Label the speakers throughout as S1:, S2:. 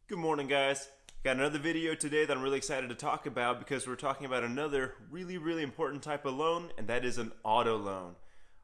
S1: Good morning, guys. Got another video today that I'm really excited to talk about because we're talking about another really important type of loan, and that is an auto loan.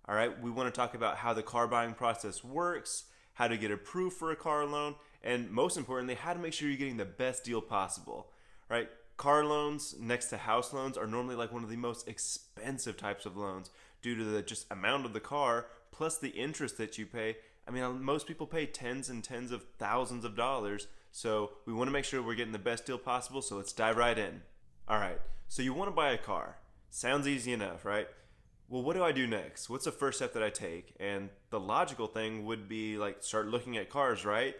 S1: All right, we want to talk about how the car buying process works, how to get approved for a car loan, and most importantly, how to make sure you're getting the best deal possible. Right? Car loans next to house loans are normally like one of the most expensive types of loans due to the just amount of the car plus the interest that you pay. I mean, most people pay tens and tens of thousands of dollars, so we want to make sure we're getting the best deal possible, so let's dive right in. All right, so you want to buy a car. Sounds easy enough, right? Well, what do I do next? What's the first step that I take? And the logical thing would be like start looking at cars, right?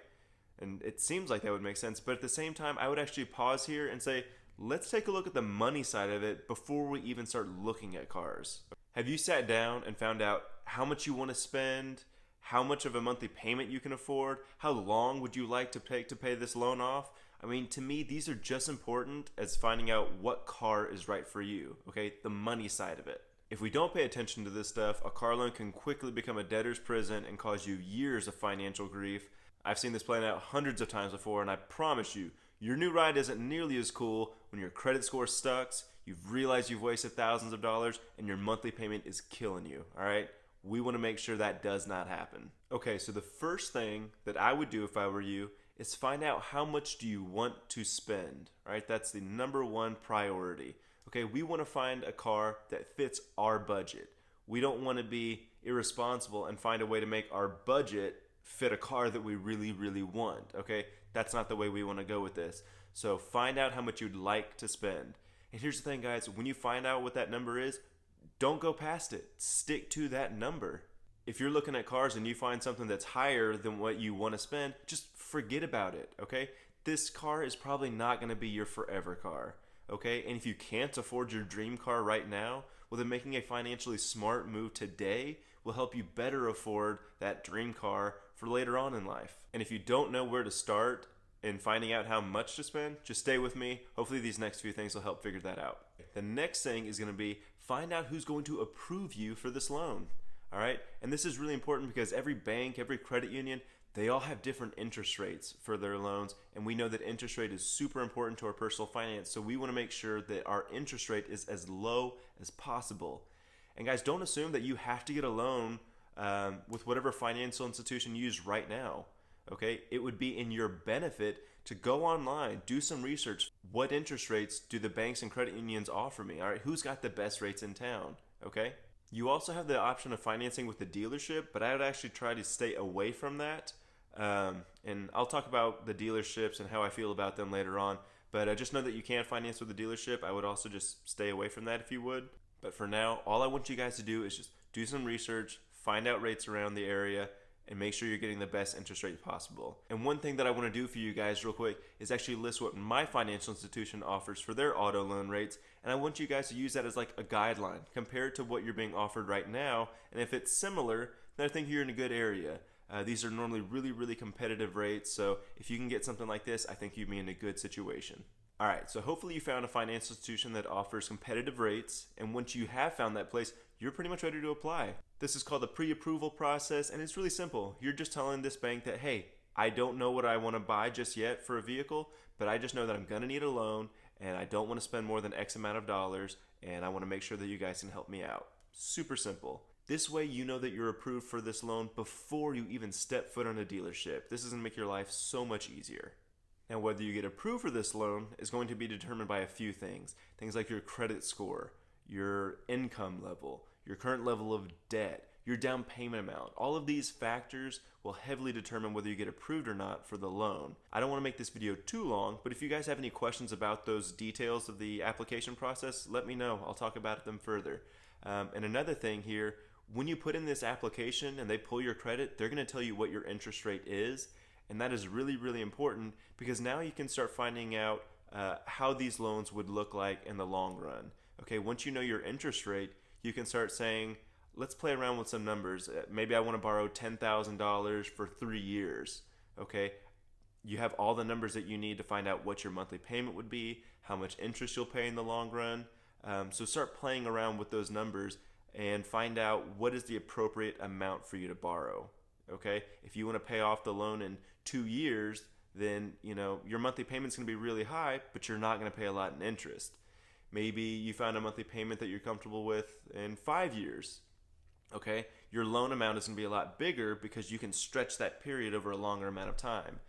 S1: And it seems like that would make sense, but at the same time, I would actually pause here and say, let's take a look at the money side of it before we even start looking at cars. Have you sat down and found out how much you want to spend, how much of a monthly payment you can afford, how long would you like to take to pay this loan off? I mean, to me, these are just important as finding out what car is right for you, okay? The money side of it. If we don't pay attention to this stuff, a car loan can quickly become a debtor's prison and cause you years of financial grief. I've seen this playing out hundreds of times before, and I promise you, your new ride isn't nearly as cool when your credit score sucks, you've realized you've wasted thousands of dollars, and your monthly payment is killing you, all right? We want to make sure that does not happen. Okay, so the first thing that I would do if I were you is find out how much do you want to spend, right? That's the number one priority. Okay, we want to find a car that fits our budget. We don't want to be irresponsible and find a way to make our budget fit a car that we really want, okay? That's not the way we want to go with this. So find out how much you'd like to spend. And here's the thing, guys, when you find out what that number is, don't go past it. Stick to that number. If you're looking at cars and you find something that's higher than what you want to spend, just forget about it, okay? This car is probably not going to be your forever car, okay? And if you can't afford your dream car right now, well, then making a financially smart move today will help you better afford that dream car for later on in life. And if you don't know where to start in finding out how much to spend, just stay with me. Hopefully these next few things will help figure that out. The next thing is going to be find out who's going to approve you for this loan. All right? And this is really important because every bank, every credit union, they all have different interest rates for their loans, and we know that interest rate is super important to our personal finance, so we want to make sure that our interest rate is as low as possible. And guys, don't assume that you have to get a loan with whatever financial institution you use right now. Okay, it would be in your benefit to go online, do some research. What interest rates do the banks and credit unions offer me? All right, who's got the best rates in town? Okay, you also have the option of financing with the dealership, but I would actually try to stay away from that. And I'll talk about the dealerships and how I feel about them later on. But just know that you can finance with the dealership. I would also just stay away from that if you would. But for now, all I want you guys to do is just do some research, find out rates around the area, and make sure you're getting the best interest rate possible. And one thing that I want to do for you guys real quick is actually list what my financial institution offers for their auto loan rates, and I want you guys to use that as like a guideline compared to what you're being offered right now, and if it's similar, then I think you're in a good area. These are normally really competitive rates, so if you can get something like this, I think you'd be in a good situation. Alright, so hopefully you found a financial institution that offers competitive rates, and once you have found that place, you're pretty much ready to apply. This is called the pre-approval process, and it's really simple. You're just telling this bank that, hey, I don't know what I want to buy just yet for a vehicle, but I just know that I'm going to need a loan, and I don't want to spend more than X amount of dollars, and I want to make sure that you guys can help me out. Super simple. This way you know that you're approved for this loan before you even step foot on a dealership. This is going to make your life so much easier. Now, whether you get approved for this loan is going to be determined by a few things. Things like your credit score, your income level, your current level of debt, your down payment amount. All of these factors will heavily determine whether you get approved or not for the loan. I don't want to make this video too long, but if you guys have any questions about those details of the application process, let me know. I'll talk about them further. And another thing here, when you put in this application and they pull your credit, they're going to tell you what your interest rate is. And that is really important because now you can start finding out how these loans would look like in the long run. Okay, once you know your interest rate, you can start saying, let's play around with some numbers. Maybe I want to borrow $10,000 for 3 years. Okay, you have all the numbers that you need to find out what your monthly payment would be, how much interest you'll pay in the long run. So start playing around with those numbers and find out what is the appropriate amount for you to borrow. Okay, if you want to pay off the loan in 2 years, then your monthly payment's going to be really high, but you're not going to pay a lot in interest. Maybe you found a monthly payment that you're comfortable with in 5 years. Okay, your loan amount is going to be a lot bigger because you can stretch that period over a longer amount of time.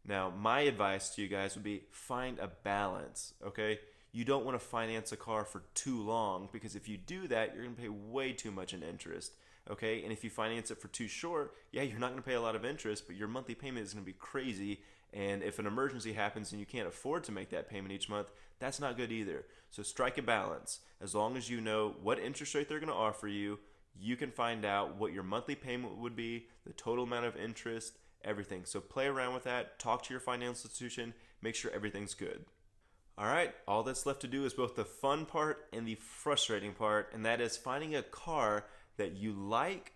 S1: Now, my advice to you guys would be find a balance. Okay, you don't want to finance a car for too long, because if you do that, you're going to pay way too much in interest. Okay, and if you finance it for too short, yeah, you're not going to pay a lot of interest, but your monthly payment is going to be crazy. And if an emergency happens and you can't afford to make that payment each month, that's not good either. So strike a balance. As long as you know what interest rate they're going to offer you, you can find out what your monthly payment would be, the total amount of interest, everything. So play around with that, talk to your financial institution, make sure everything's good. All right, all that's left to do is both the fun part and the frustrating part, and that is finding a car that you like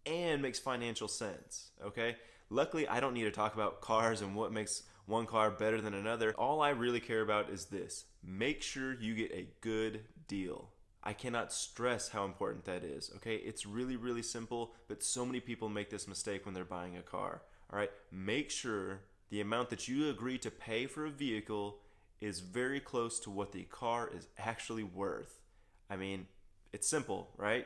S1: and makes financial sense, okay? Luckily, I don't need to talk about cars and what makes one car better than another. All I really care about is this: make sure you get a good deal. I cannot stress how important that is, okay? It's really, really simple, but so many people make this mistake when they're buying a car, all right? Make sure the amount that you agree to pay for a vehicle is very close to what the car is actually worth. I mean, it's simple, right?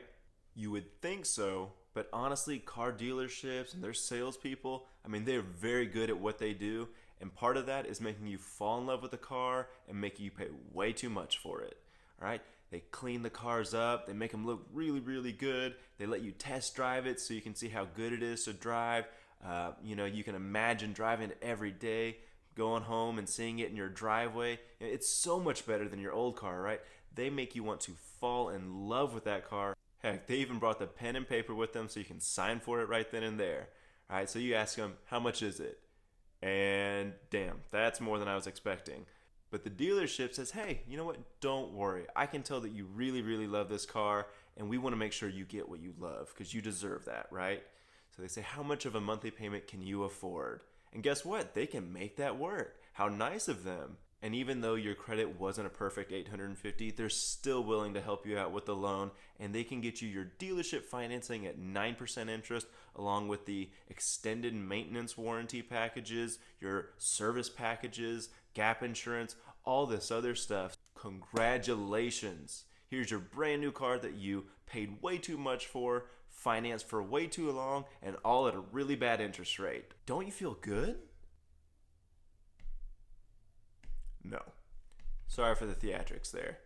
S1: You would think so, but honestly, car dealerships and their salespeople, I mean, they're very good at what they do, and part of that is making you fall in love with the car and making you pay way too much for it, all right? They clean the cars up, they make them look really, really good. They let you test drive it so you can see how good it is to drive. You can imagine driving it every day, going home and seeing it in your driveway. It's so much better than your old car, right? They make you want to fall in love with that car. Heck, they even brought the pen and paper with them so you can sign for it right then and there. All right, so you ask them, how much is it? And damn, that's more than I was expecting. But the dealership says, hey, you know what? Don't worry. I can tell that you really, really love this car, and we want to make sure you get what you love because you deserve that, right? So they say, how much of a monthly payment can you afford? And guess what? They can make that work. How nice of them. And even though your credit wasn't a perfect 850, they're still willing to help you out with the loan, and they can get you your dealership financing at 9% interest, along with the extended maintenance warranty packages, your service packages, gap insurance, all this other stuff. Congratulations. Here's your brand new car that you paid way too much for, financed for way too long, and all at a really bad interest rate. Don't you feel good? No. Sorry for the theatrics there.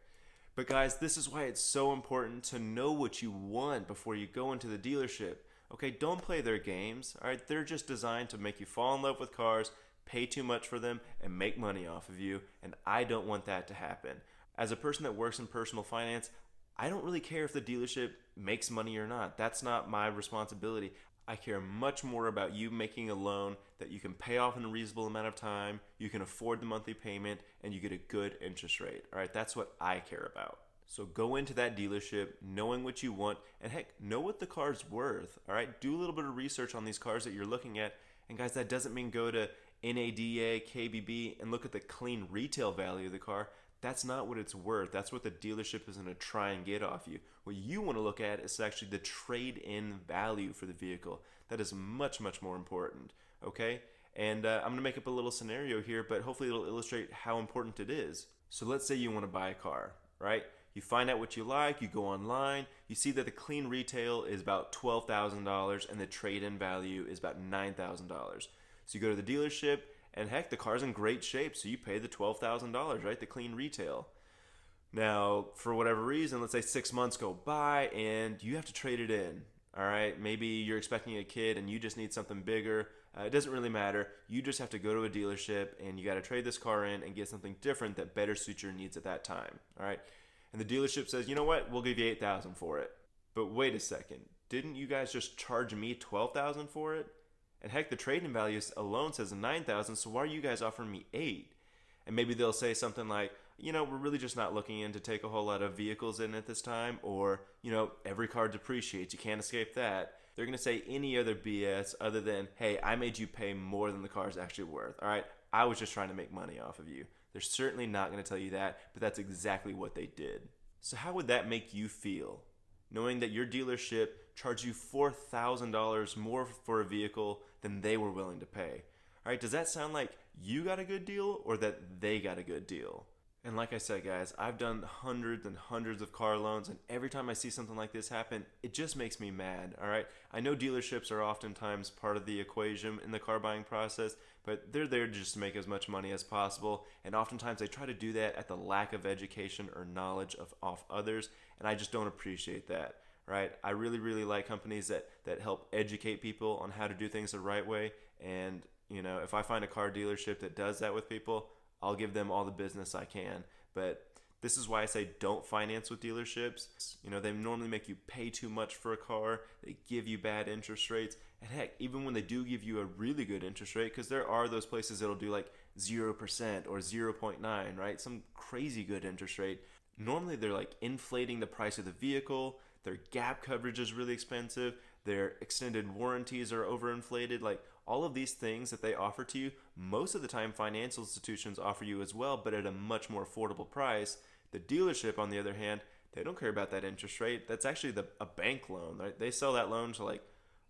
S1: But guys, this is why it's so important to know what you want before you go into the dealership. Okay, don't play their games. All right, they're just designed to make you fall in love with cars, pay too much for them, and make money off of you, and I don't want that to happen. As a person that works in personal finance, I don't really care if the dealership makes money or not. That's not my responsibility. I care much more about you making a loan that you can pay off in a reasonable amount of time, you can afford the monthly payment, and you get a good interest rate. All right, that's what I care about. So go into that dealership knowing what you want, and heck, know what the car's worth. All right, do a little bit of research on these cars that you're looking at. And guys, that doesn't mean go to NADA, KBB, and look at the clean retail value of the car. That's not what it's worth. That's what the dealership is going to try and get off you. What you want to look at is actually the trade-in value for the vehicle. That is much, much more important, okay? And I'm going to make up a little scenario here, but hopefully it'll illustrate how important it is. So let's say you want to buy a car, right? You find out what you like, you go online, you see that the clean retail is about $12,000 and the trade-in value is about $9,000. So you go to the dealership, and heck, the car's in great shape, so you pay the $12,000, right? The clean retail. Now, for whatever reason, let's say 6 months go by and you have to trade it in. All right, maybe you're expecting a kid and you just need something bigger. It doesn't really matter. You just have to go to a dealership and you got to trade this car in and get something different that better suits your needs at that time. All right, and the dealership says, you know what, we'll give you $8,000 for it. But wait a second, didn't you guys just charge me $12,000 for it? And heck, the trade-in value alone says $9,000, so why are you guys offering me $8,000? And maybe they'll say something like, you know, we're really just not looking in to take a whole lot of vehicles in at this time, or, you know, every car depreciates, you can't escape that. They're going to say any other BS other than, hey, I made you pay more than the car's actually worth, all right? I was just trying to make money off of you. They're certainly not going to tell you that, but that's exactly what they did. So how would that make you feel, knowing that your dealership charged you $4,000 more for a vehicle than they were willing to pay? All right, does that sound like you got a good deal or that they got a good deal. And like I said, guys, I've done hundreds and hundreds of car loans, and every time I see something like this happen, it just makes me mad, all right? I know dealerships are oftentimes part of the equation in the car buying process, but they're there just to make as much money as possible, and oftentimes they try to do that at the lack of education or knowledge of others, and I just don't appreciate that, right? I really, really like companies that help educate people on how to do things the right way, and, you know, if I find a car dealership that does that with people, I'll give them all the business I can. But this is why I say don't finance with dealerships. You know, they normally make you pay too much for a car. They give you bad interest rates. And heck, even when they do give you a really good interest rate, because there are those places that'll do like 0% or 0.9, right? Some crazy good interest rate. Normally they're like inflating the price of the vehicle. Their gap coverage is really expensive. Their extended warranties are overinflated. Like all of these things that they offer to you, most of the time financial institutions offer you as well, but at a much more affordable price. The dealership, on the other hand, they don't care about that interest rate. That's actually a bank loan, right? They sell that loan to like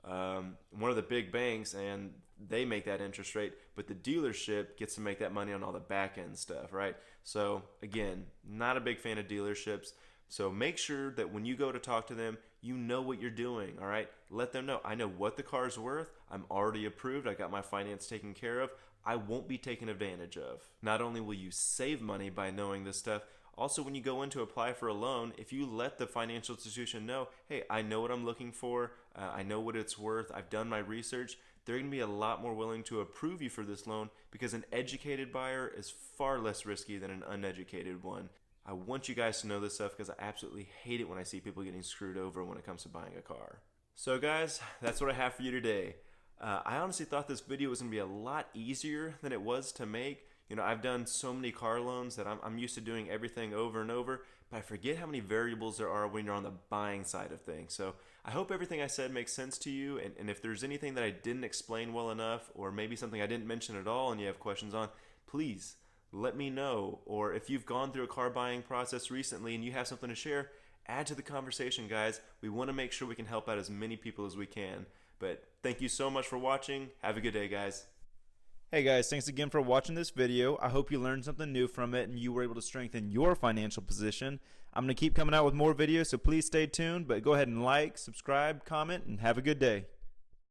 S1: one of the big banks, and they make that interest rate, but the dealership gets to make that money on all the back end stuff, right? So again, not a big fan of dealerships. So make sure that when you go to talk to them, you know what you're doing, all right? Let them know, I know what the car's worth. I'm already approved. I got my finance taken care of. I won't be taken advantage of. Not only will you save money by knowing this stuff, also when you go in to apply for a loan, if you let the financial institution know, hey, I know what I'm looking for, I know what it's worth, I've done my research, they're going to be a lot more willing to approve you for this loan because an educated buyer is far less risky than an uneducated one. I want you guys to know this stuff because I absolutely hate it when I see people getting screwed over when it comes to buying a car. So guys, that's what I have for you today. I honestly thought this video was going to be a lot easier than it was to make. You know, I've done so many car loans that I'm used to doing everything over and over, but I forget how many variables there are when you're on the buying side of things. So I hope everything I said makes sense to you, and if there's anything that I didn't explain well enough, or maybe something I didn't mention at all and you have questions on, please let me know. Or if you've gone through a car buying process recently and you have something to share, add to the conversation, guys. We want to make sure we can help out as many people as we can. But thank you so much for watching. Have a good day, guys.
S2: Hey guys, thanks again for watching this video. I hope you learned something new from it and you were able to strengthen your financial position. I'm going to keep coming out with more videos, so please stay tuned. But go ahead and like, subscribe, comment, and have a good day.